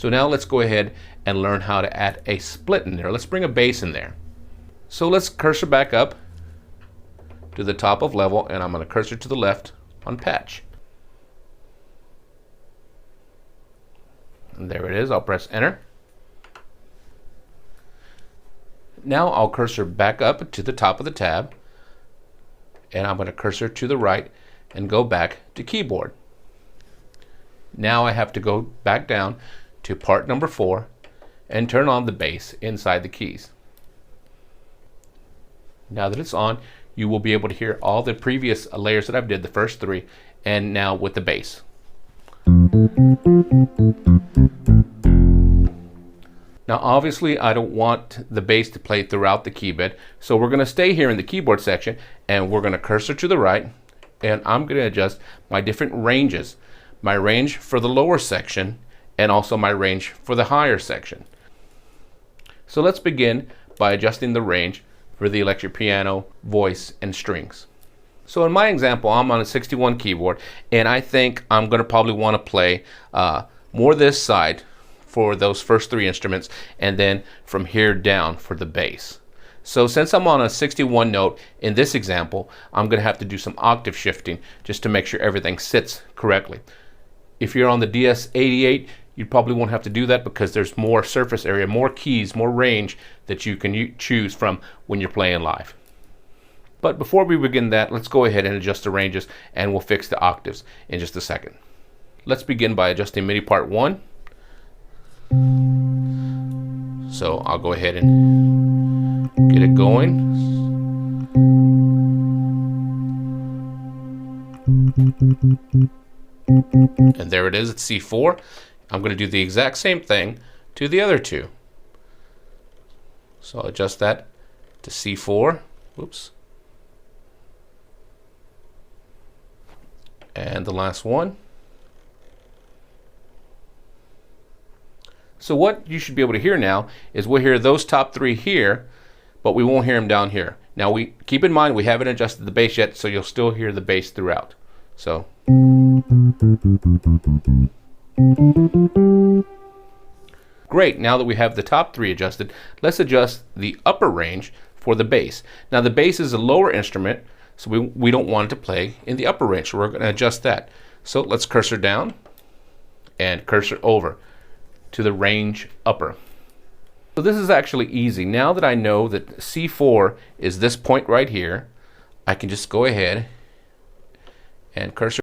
So now let's go ahead and learn how to add a split in there. Let's bring a bass in there. So let's cursor back up to the top of level, and I'm going to cursor to the left on patch. And there it is. I'll press enter. Now I'll cursor back up to the top of the tab, and I'm going to cursor to the right and go back to keyboard. Now I have to go back down to part number 4 and turn on the bass inside the keys. Now that it's on, you will be able to hear all the previous layers that I've did, the first 3, and now with the bass. Now obviously I don't want the bass to play throughout the key bed, so we're going to stay here in the keyboard section, and we're going to cursor to the right, and I'm going to adjust my different ranges. My range for the lower section and also my range for the higher section. So let's begin by adjusting the range for the electric piano, voice, and strings. So in my example, I'm on a 61 keyboard, and I think I'm going to probably want to play more this side for those first 3 instruments, and then from here down for the bass. So since I'm on a 61 note in this example, I'm going to have to do some octave shifting just to make sure everything sits correctly. If you're on the DS88, you probably won't have to do that because there's more surface area, more keys, more range that you can choose from when you're playing live. But before we begin that, let's go ahead and adjust the ranges, and we'll fix the octaves in just a second. Let's begin by adjusting MIDI part 1. So I'll go ahead and get it going. And there it is, it's C4. I'm going to do the exact same thing to the other 2. So I'll adjust that to C4. Whoops. And the last one. So what you should be able to hear now is we'll hear those top 3 here, but we won't hear them down here. Now we keep in mind we haven't adjusted the bass yet, so you'll still hear the bass throughout. So great, now that we have the top 3 adjusted, let's adjust the upper range for the bass. Now the bass is a lower instrument, so we don't want it to play in the upper range, so we're going to adjust that. So let's cursor down and cursor over to the range upper. So this is actually easy. Now that I know that C4 is this point right here, I can just go ahead and cursor